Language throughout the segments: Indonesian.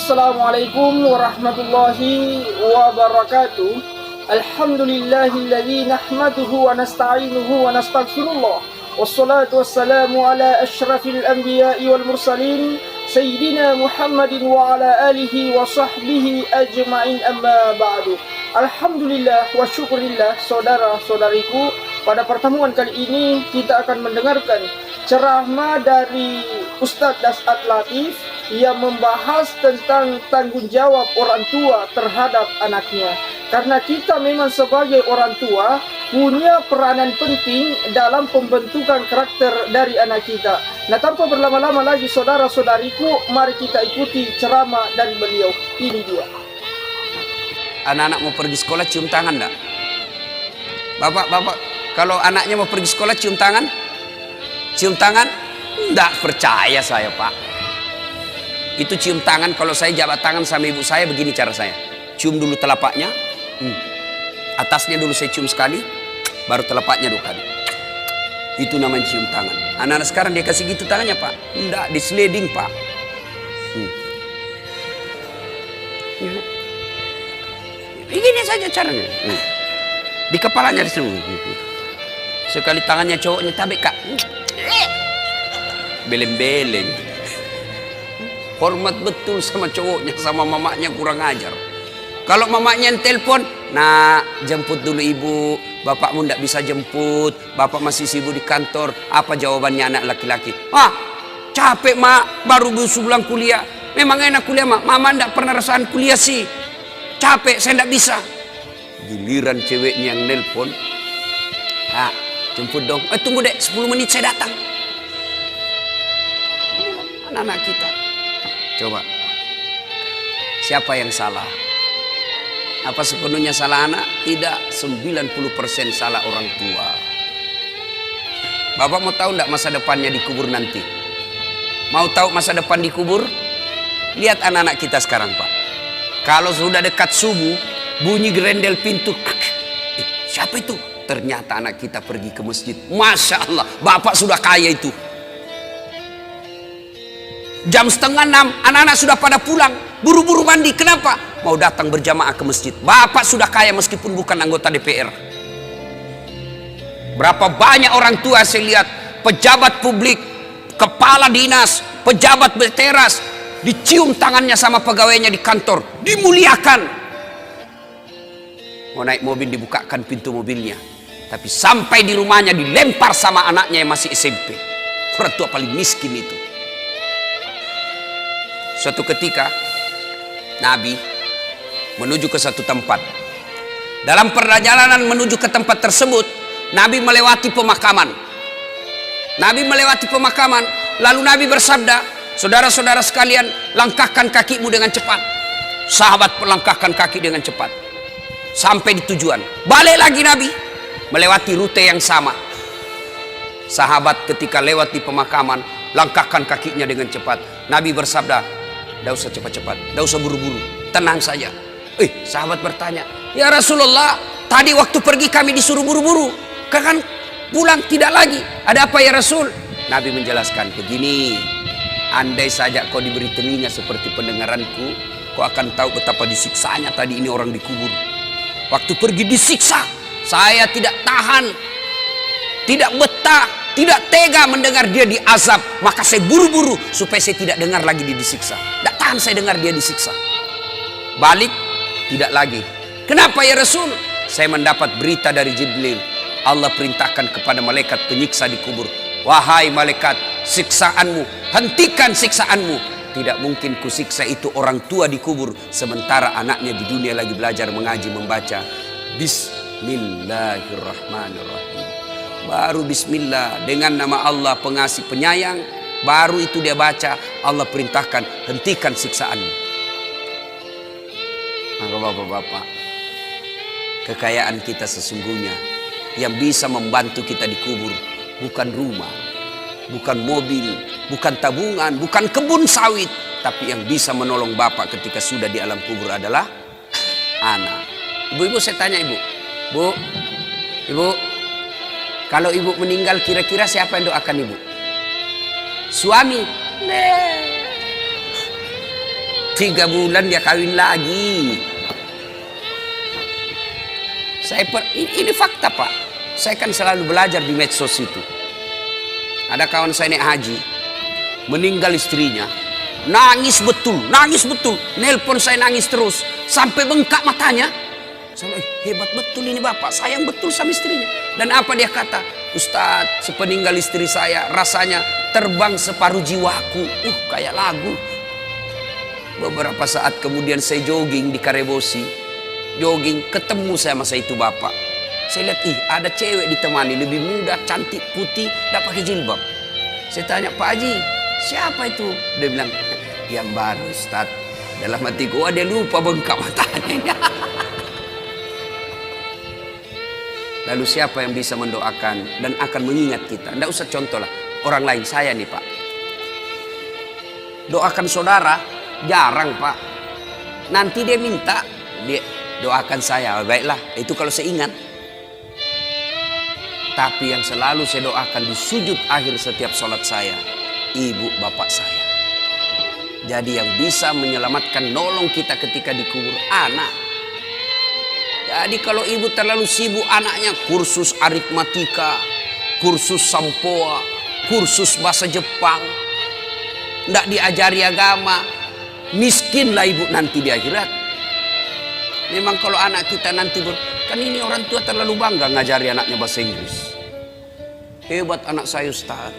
Assalamualaikum warahmatullahi wabarakatuh. Alhamdulillahilladzi nahmaduhu wa nasta'inuhu wa nastaghfirullah. Wassalatu wassalamu ala asyrafil anbiya'i wal mursalin Sayyidina Muhammadin wa ala alihi wa sahbihi ajma'in, amma ba'du. Alhamdulillah wa syukurillah, saudara-saudariku. Pada pertemuan kali ini kita akan mendengarkan ceramah dari Ustadz Dasat Latif yang membahas tentang tanggung jawab orang tua terhadap anaknya. Karena kita memang sebagai orang tua punya peranan penting dalam pembentukan karakter dari anak kita. Nah, tanpa berlama-lama lagi saudara-saudariku, mari kita ikuti ceramah dari beliau. Ini dia. Anak-anak mau pergi sekolah cium tangan enggak? Bapak, kalau anaknya mau pergi sekolah cium tangan? Cium tangan? Enggak percaya saya, Pak. Itu cium tangan, kalau saya jabat tangan sama ibu saya begini cara saya. Cium dulu telapaknya. Atasnya dulu saya cium sekali, baru telapaknya 2 kali. Itu namanya cium tangan. Anak-anak sekarang dia kasih gitu tangannya, Pak. Enggak, di sliding, Pak. Begini saja caranya. Di kepalanya disuruh. Sekali tangannya cowoknya tabek, Kak. Beleng-beleng. Hormat betul sama cowoknya, sama mamanya kurang ajar. Kalau mamanya yang telepon, nah jemput dulu ibu, bapakmu ndak bisa jemput, bapak masih sibuk di kantor. Apa jawabannya anak laki-laki? Capek mak, baru pulang kuliah. Memang enak kuliah mak, mama ndak pernah rasakan kuliah sih. Capek, saya ndak bisa. Giliran ceweknya yang nelpon, jemput dong. Tunggu dek, 10 menit saya datang. Anak-anak kita. Coba, siapa yang salah? Apa sepenuhnya salah anak? Tidak, 90% salah orang tua. Bapak mau tahu enggak masa depannya dikubur nanti? Mau tahu masa depan dikubur? Lihat anak-anak kita sekarang, Pak. Kalau sudah dekat subuh, bunyi gerendel pintu. Siapa itu? Ternyata anak kita pergi ke masjid. Masya Allah, bapak sudah kaya itu. Jam 5:30, anak-anak sudah pada pulang. Buru-buru mandi, kenapa? Mau datang berjamaah ke masjid. Bapak sudah kaya meskipun bukan anggota DPR. Berapa banyak orang tua saya lihat, pejabat publik, kepala dinas, pejabat berteras, dicium tangannya sama pegawainya di kantor, dimuliakan. Mau naik mobil dibukakan pintu mobilnya, tapi sampai di rumahnya dilempar sama anaknya yang masih SMP. Orang tua paling miskin itu. Suatu ketika Nabi menuju ke satu tempat. Dalam perjalanan menuju ke tempat tersebut, Nabi melewati pemakaman. Lalu Nabi bersabda, saudara-saudara sekalian, langkahkan kakimu dengan cepat. Sahabat melangkahkan kaki dengan cepat. Sampai di tujuan. Balik lagi Nabi, melewati rute yang sama. Sahabat ketika lewat di pemakaman, langkahkan kakinya dengan cepat. Nabi bersabda, tidak usah cepat-cepat, tidak usah buru-buru, tenang saja. Sahabat bertanya, ya Rasulullah, tadi waktu pergi kami disuruh buru-buru, kan pulang tidak lagi. Ada apa ya Rasul? Nabi menjelaskan, begini, andai saja kau diberi telinga seperti pendengaranku, kau akan tahu betapa disiksanya tadi ini orang dikubur. Waktu pergi disiksa, saya tidak tahan, tidak betah, tidak tega mendengar dia diazab, maka saya buru-buru supaya saya tidak dengar lagi dia disiksa. Tidak tahan saya dengar dia disiksa. Balik, tidak lagi. Kenapa ya Rasul? Saya mendapat berita dari Jibril. Allah perintahkan kepada malaikat penyiksa di kubur, wahai malaikat, siksaanmu, hentikan siksaanmu. Tidak mungkin kusiksa itu orang tua di kubur, sementara anaknya di dunia lagi belajar mengaji membaca. Bismillahirrahmanirrahim. Baru bismillah, dengan nama Allah pengasih penyayang, baru itu dia baca, Allah perintahkan hentikan siksaanmu. Maka bapak-bapak, kekayaan kita sesungguhnya yang bisa membantu kita dikubur bukan rumah, bukan mobil, bukan tabungan, bukan kebun sawit, tapi yang bisa menolong bapak ketika sudah di alam kubur adalah anak. Ibu-ibu, saya tanya ibu, ibu, kalau ibu meninggal kira-kira siapa yang doakan ibu? Suami? 3 bulan dia kawin lagi. Ini fakta Pak. Saya kan selalu belajar di medsos itu. Ada kawan saya naik haji, meninggal istrinya, nangis betul. Nelpon saya nangis terus, sampai bengkak matanya. Saya hebat betul ini bapak, sayang betul sama istrinya. Dan apa dia kata? Ustadz, sepeninggal istri saya rasanya terbang separuh jiwaku. Kayak lagu. Beberapa saat kemudian saya jogging di Karebosi. Ketemu saya masa itu bapak. Saya lihat, ada cewek ditemani, lebih muda, cantik, putih, tidak pakai jilbab. Saya tanya, Pak Haji, siapa itu? Dia bilang, yang baru Ustadz. Dalam hatiku, dia lupa bengkak matanya. Lalu siapa yang bisa mendoakan dan akan mengingat kita? Tidak usah contoh lah, orang lain, saya nih Pak. Doakan saudara, jarang Pak. Nanti dia minta, dia doakan saya, baiklah, itu kalau saya ingat. Tapi yang selalu saya doakan di sujud akhir setiap sholat saya, ibu bapak saya. Jadi yang bisa menyelamatkan, nolong kita ketika dikubur, anak. Jadi kalau ibu terlalu sibuk anaknya, kursus aritmatika, kursus sampoa, kursus bahasa Jepang, tidak diajari agama, miskinlah ibu nanti di akhirat. Memang kalau anak kita nanti kan ini orang tua terlalu bangga ngajari anaknya bahasa Inggris. Hebat anak saya Ustaz.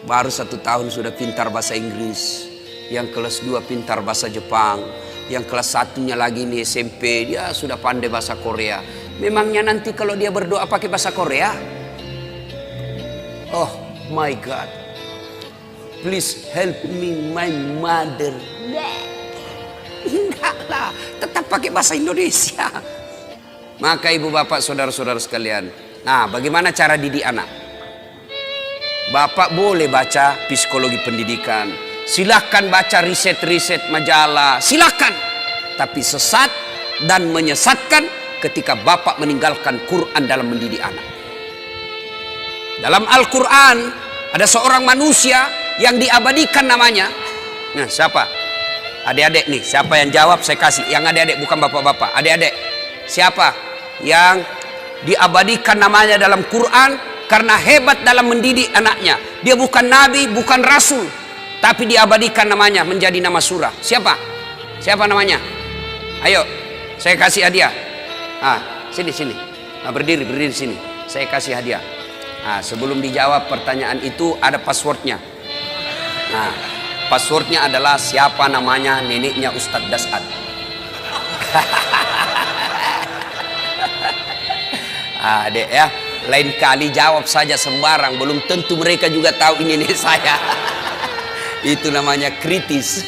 Baru 1 tahun sudah pintar bahasa Inggris. Yang kelas 2 pintar bahasa Jepang. Yang kelas 1-nya lagi nih SMP, dia sudah pandai bahasa Korea. Memangnya nanti kalau dia berdoa pakai bahasa Korea? Oh my God. Please help me my mother. Enggak lah, tetap pakai bahasa Indonesia. Maka ibu bapak saudara-saudara sekalian, nah bagaimana cara didik anak? Bapak boleh baca psikologi pendidikan, silahkan baca riset-riset majalah, silahkan. Tapi sesat dan menyesatkan ketika bapak meninggalkan Quran dalam mendidik anak. Dalam Al-Quran ada seorang manusia yang diabadikan namanya. Nah siapa? Adik-adik nih, siapa yang jawab saya kasih. Yang adik-adik bukan bapak-bapak, adik-adik. Siapa yang diabadikan namanya dalam Quran karena hebat dalam mendidik anaknya? Dia bukan nabi, bukan rasul, tapi diabadikan namanya menjadi nama surah. Siapa? Siapa namanya? Ayo, saya kasih hadiah. Sini. Berdiri sini. Saya kasih hadiah. Sebelum dijawab pertanyaan itu ada passwordnya. Passwordnya adalah siapa namanya neneknya Ustadz Dasad. Dek ya, lain kali jawab saja sembarang, belum tentu mereka juga tahu ini nenek saya. Itu namanya kritis.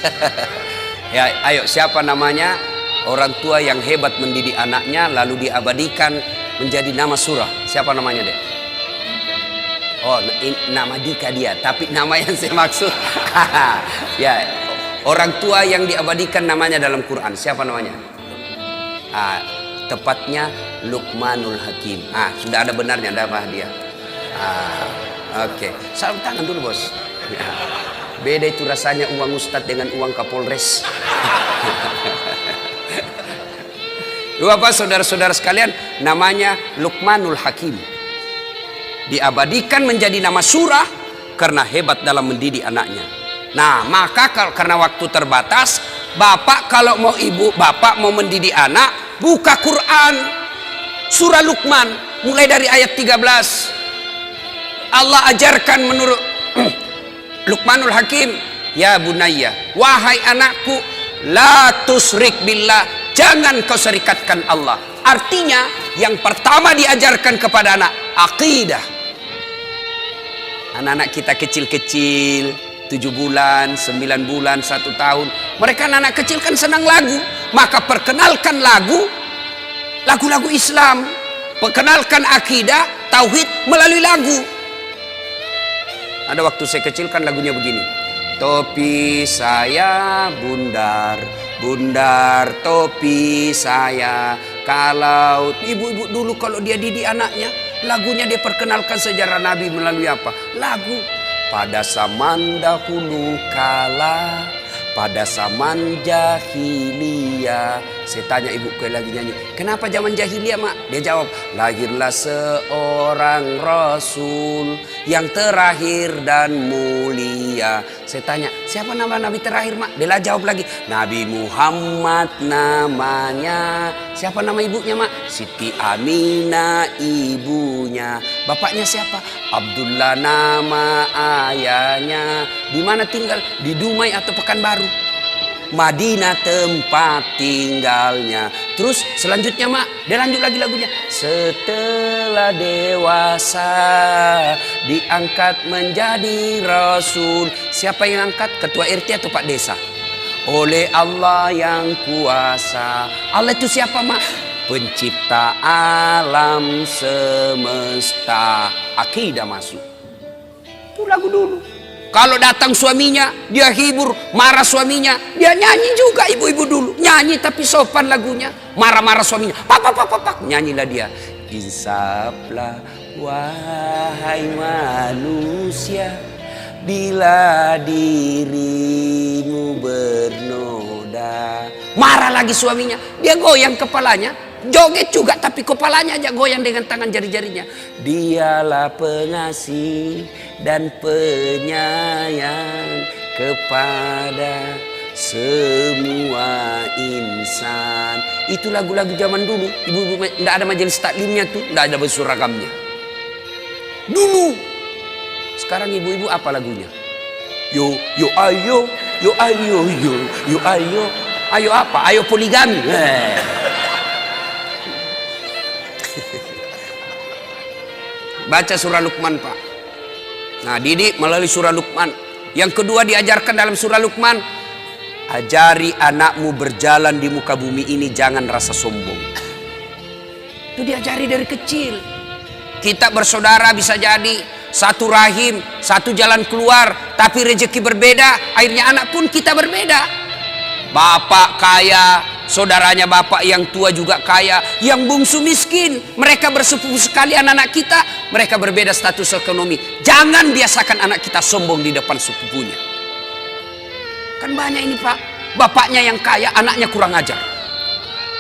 Ya, ayo siapa namanya orang tua yang hebat mendidik anaknya lalu diabadikan menjadi nama surah? Siapa namanya dek? Oh, nama Dika dia, tapi nama yang saya maksud ya, orang tua yang diabadikan namanya dalam Quran, siapa namanya? Tepatnya Luqmanul Hakim. Sudah ada benarnya, ada apa dia? Oke. Salam tangan dulu bos. Beda itu rasanya uang Ustadz dengan uang Kapolres. Bapak saudara-saudara sekalian, namanya Luqmanul Hakim. Diabadikan menjadi nama surah karena hebat dalam mendidik anaknya. Nah, maka karena waktu terbatas, bapak kalau mau ibu bapak mau mendidik anak, buka Quran surah Luqman mulai dari ayat 13. Allah ajarkan menurut Luqmanul Hakim, ya bunayya, wahai anakku, la tusrik billah, jangan kau serikatkan Allah. Artinya yang pertama diajarkan kepada anak akidah. Anak-anak kita kecil-kecil, 7 bulan, 9 bulan, 1 tahun, mereka anak kecil kan senang lagu, maka perkenalkan lagu-lagu Islam, perkenalkan akidah, tauhid melalui lagu. Ada waktu saya kecil kan lagunya begini, topi saya bundar, bundar topi saya. Kalau ibu-ibu dulu kalau dia didik anaknya, lagunya dia perkenalkan sejarah Nabi melalui apa? Lagu. Pada zaman dahulu kala, pada zaman jahiliyah. Saya tanya ibuku yang lagi nyanyi, kenapa zaman jahiliyah mak? Dia jawab, lahirlah seorang rasul yang terakhir dan mulia. Saya tanya, siapa nama nabi terakhir mak? Dia jawab lagi, Nabi Muhammad namanya. Siapa nama ibunya mak? Siti Aminah ibunya. Bapaknya siapa? Abdullah nama ayahnya. Di mana tinggal? Di Dumai atau Pekanbaru? Madinah tempat tinggalnya. Terus selanjutnya mak, dia lanjut lagi lagunya. Setelah dewasa diangkat menjadi rasul. Siapa yang angkat? Ketua RT atau Pak Desa? Oleh Allah yang kuasa. Allah itu siapa mak? Pencipta alam semesta. Akidah masuk. Itu lagu dulu. Kalau datang suaminya, dia hibur. Marah suaminya, dia nyanyi juga ibu-ibu dulu. Nyanyi tapi sopan lagunya. Marah-marah suaminya, pak. Nyanyilah dia. Insaflah wahai manusia, bila dirimu bernoda. Marah lagi suaminya, dia goyang kepalanya. Joget juga tapi kepalanya aja goyang dengan tangan jari-jarinya. Dialah pengasih dan penyayang kepada semua insan. Itu lagu-lagu zaman dulu. Ibu-ibu tidak ada majelis taklimnya tuh, tidak ada baju seragamnya. Dulu. Sekarang ibu-ibu apa lagunya? Yo ayo, yo ayo, yo ayo. Ayo apa? Ayo poligami. Baca surah Luqman pak. Nah didik melalui surah Luqman. Yang kedua diajarkan dalam surah Luqman, ajari anakmu berjalan di muka bumi ini jangan rasa sombong. Itu diajari dari kecil. Kita bersaudara bisa jadi satu rahim, satu jalan keluar, tapi rezeki berbeda. Akhirnya anak pun kita berbeda. Bapak kaya, saudaranya bapak yang tua juga kaya, yang bungsu miskin. Mereka bersepupu sekalian anak kita, mereka berbeda status ekonomi. Jangan biasakan anak kita sombong di depan sepupunya. Kan banyak ini pak, bapaknya yang kaya, anaknya kurang ajar.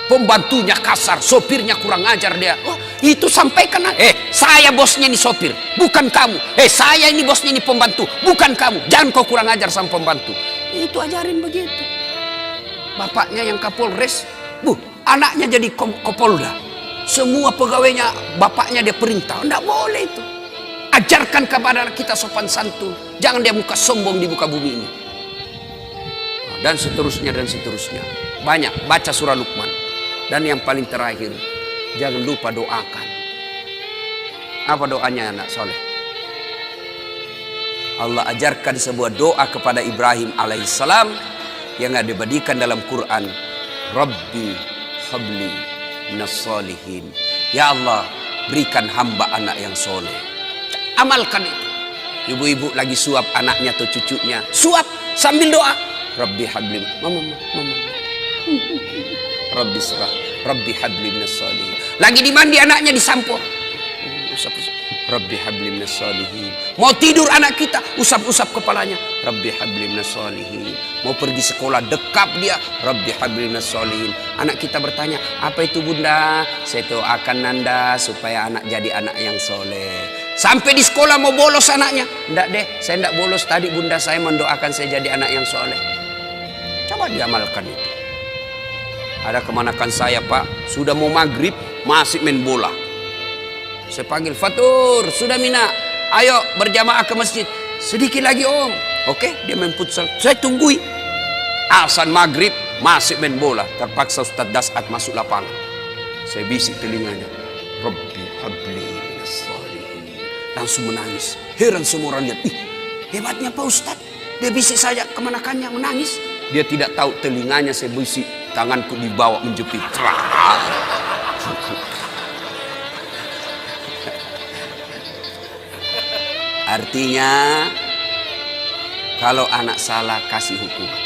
Pembantunya kasar, sopirnya kurang ajar dia. Oh, itu sampaikan, saya bosnya ini sopir, bukan kamu. Saya ini bosnya ini pembantu, bukan kamu. Jangan kau kurang ajar sama pembantu. Itu ajarin begitu. Bapaknya yang Kapolres, anaknya jadi Kapolda. Semua pegawainya bapaknya dia perintah. Tidak boleh itu. Ajarkan kepada kita sopan santun. Jangan dia muka sombong di muka bumi ini. Dan seterusnya dan seterusnya. Banyak baca surah Luqman. Dan yang paling terakhir, jangan lupa doakan. Apa doanya anak soleh? Allah ajarkan sebuah doa kepada Ibrahim alaihissalam yang ada dibadikan dalam Quran. Rabbi habli minas solihin. Ya Allah, berikan hamba anak yang soleh. Amalkan itu. Ibu-ibu lagi suap anaknya atau cucunya, suap sambil doa. Rabbi habli, mama. Rabbi serah, Rabbi habli minas solihin. Lagi dimandi anaknya disampo. Rabbi habli minas solihin. Mau tidur anak kita, usap-usap kepalanya. Rabbi habli minas solihin. Mau pergi sekolah, dekap dia. Rabbi habli minas solihin. Anak kita bertanya, apa itu bunda? Saya doakan nanda supaya anak jadi anak yang soleh. Sampai di sekolah mau bolos anaknya. Enggak deh, saya enggak bolos. Tadi bunda saya mendoakan saya jadi anak yang soleh. Coba diamalkan itu. Ada kemanakan saya pak, sudah mau maghrib masih main bola. Saya panggil, Fatur, sudah Mina, ayo berjamaah ke masjid. Sedikit lagi om. Oke, dia main futsal. Saya tunggui. Azan maghrib masih main bola. Terpaksa Ustaz Dasat masuk lapangan. Saya bisik telinganya. Rabbi habli minas solihin. Langsung menangis. Heran semua orang lihat. Hebatnya Pak Ustaz. Dia bisik saja kemanakannya menangis. Dia tidak tahu telinganya saya bisik. Tanganku dibawa menjepit. Artinya kalau anak salah kasih hukuman.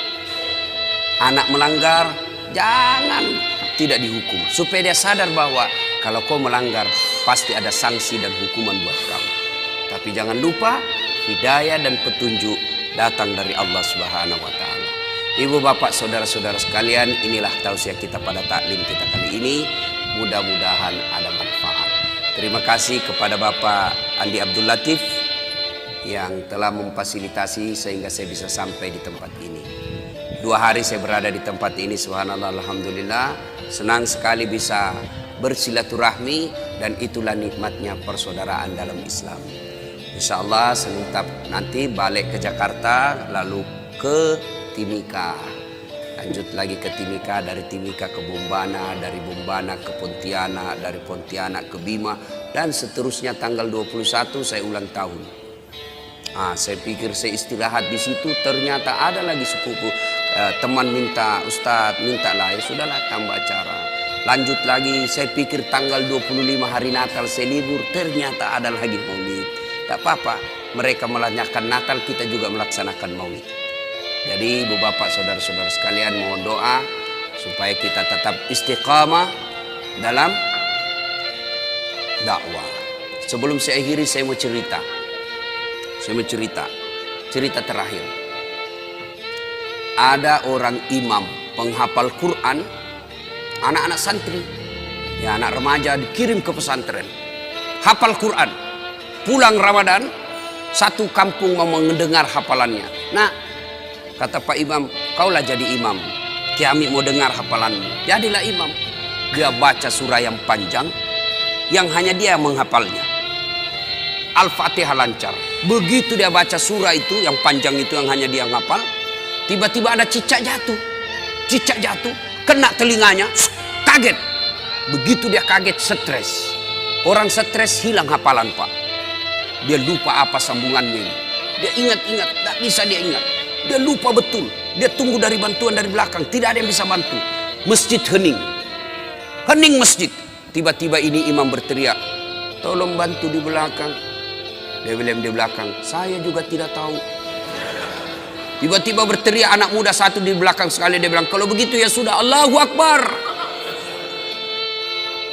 Anak melanggar jangan tidak dihukum. Supaya dia sadar bahwa kalau kau melanggar pasti ada sanksi dan hukuman buat kamu. Tapi jangan lupa hidayah dan petunjuk datang dari Allah Subhanahu wa taala. Ibu bapak saudara-saudara sekalian, inilah tausiah kita pada taklim kita kali ini. Mudah-mudahan ada manfaat. Terima kasih kepada Bapak Andi Abdul Latif yang telah memfasilitasi sehingga saya bisa sampai di tempat ini. 2 hari saya berada di tempat ini, subhanallah, alhamdulillah. Senang sekali bisa bersilaturahmi, dan itulah nikmatnya persaudaraan dalam Islam. Insya Allah seninap nanti balik ke Jakarta, lalu ke Timika, lanjut lagi ke Timika, dari Timika ke Bombana, dari Bombana ke Pontianak, dari Pontianak ke Bima, dan seterusnya. Tanggal 21 saya ulang tahun. Saya pikir saya istirahat di situ, ternyata ada lagi sepupu teman minta, Ustadz minta lah, ya sudahlah tambah acara. Lanjut lagi, saya pikir tanggal 25 hari Natal saya libur, ternyata ada lagi maulid. Tak apa-apa, mereka melaksanakan Natal, kita juga melaksanakan maulid. Jadi ibu bapak saudara-saudara sekalian, mohon doa supaya kita tetap istiqamah dalam dakwah. Sebelum saya akhiri, saya mau cerita. Cerita terakhir. Ada orang imam penghafal Quran, anak-anak santri, ya anak remaja dikirim ke pesantren, hafal Quran. Pulang Ramadan, satu kampung mau mendengar hafalannya. Nah, kata Pak Imam, kaulah jadi imam. Kami mau dengar hafalanmu. Jadilah imam. Dia baca surah yang panjang, yang hanya dia menghafalnya. Al-Fatihah lancar. Begitu dia baca surah itu, yang panjang itu yang hanya dia menghafal, tiba-tiba ada cicak jatuh. Cicak jatuh, kena telinganya, kaget. Begitu dia kaget, stres. Orang stres hilang hafalan, Pak. Dia lupa apa sambungannya ini. Dia ingat-ingat, tak bisa dia ingat. Dia lupa betul. Dia tunggu dari bantuan dari belakang. Tidak ada yang bisa bantu. Masjid hening. Hening masjid. Tiba-tiba ini imam berteriak, tolong bantu di belakang. Dia bilang di belakang, saya juga tidak tahu. Tiba-tiba berteriak anak muda satu di belakang sekali. Dia bilang, kalau begitu ya sudah, Allahu Akbar.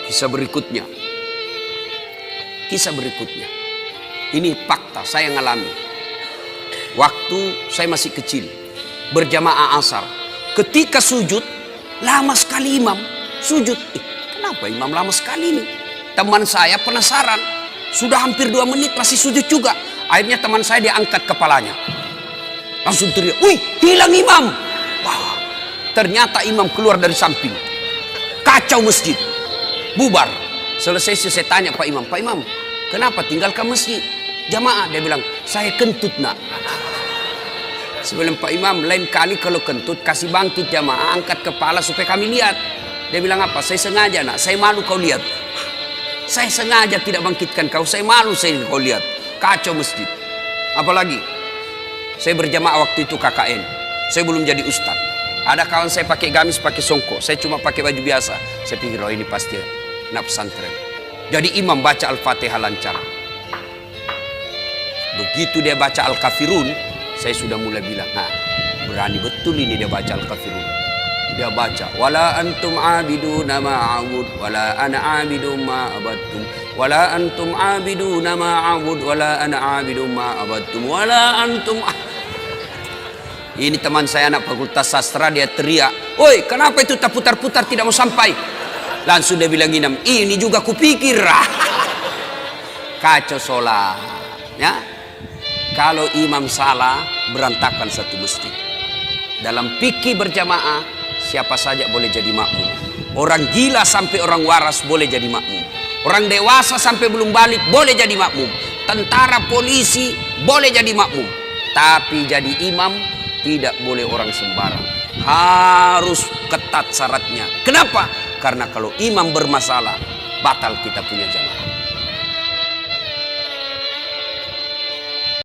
Kisah berikutnya. Ini fakta, saya ngalami. Waktu saya masih kecil, berjamaah asar. Ketika sujud, lama sekali imam sujud. Kenapa imam lama sekali ini? Teman saya penasaran. Sudah hampir 2 menit masih sujud juga. Akhirnya teman saya diangkat kepalanya. Langsung teriak, wih, hilang imam. Wah, ternyata imam keluar dari samping. Kacau masjid. Bubar. Selesai saya tanya Pak Imam, kenapa tinggalkan masjid? Jamaah, dia bilang, saya kentut nak. Sebelum Pak Imam, lain kali kalau kentut kasih bangkit jamaah, angkat kepala supaya kami lihat. Dia bilang apa? Saya sengaja nak, saya malu kau lihat. Saya sengaja tidak bangkitkan kau, saya malu saya kau lihat. Kacau masjid. Apalagi, saya berjamaah waktu itu KKN. Saya belum jadi ustaz. Ada kawan saya pakai gamis, pakai songkok. Saya cuma pakai baju biasa. Saya pikir, oh ini pasti anak pesantren. Jadi imam baca Al-Fatihah lancar. Begitu dia baca Al-Kafirun, saya sudah mulai bilang, nah berani betul ini dia baca Al-Kafirun. Dia baca, wala antum abiduna ma'abud, wala ana abidum ma'abadtum, wala antum abiduna ma'abud, wala ana abidum ma'abadtum, wala antum. Ini teman saya anak fakultas sastra, dia teriak, woi kenapa itu tak putar-putar tidak mau sampai? Langsung dia bilang ini juga kupikir. Kacau sholat. Ya, kalau imam salah, berantakan satu masjid. Dalam fikih berjamaah, siapa saja boleh jadi makmum. Orang gila sampai orang waras boleh jadi makmum. Orang dewasa sampai belum balik boleh jadi makmum. Tentara, polisi boleh jadi makmum. Tapi jadi imam tidak boleh orang sembarang. Harus ketat syaratnya. Kenapa? Karena kalau imam bermasalah, batal kita punya jamaah.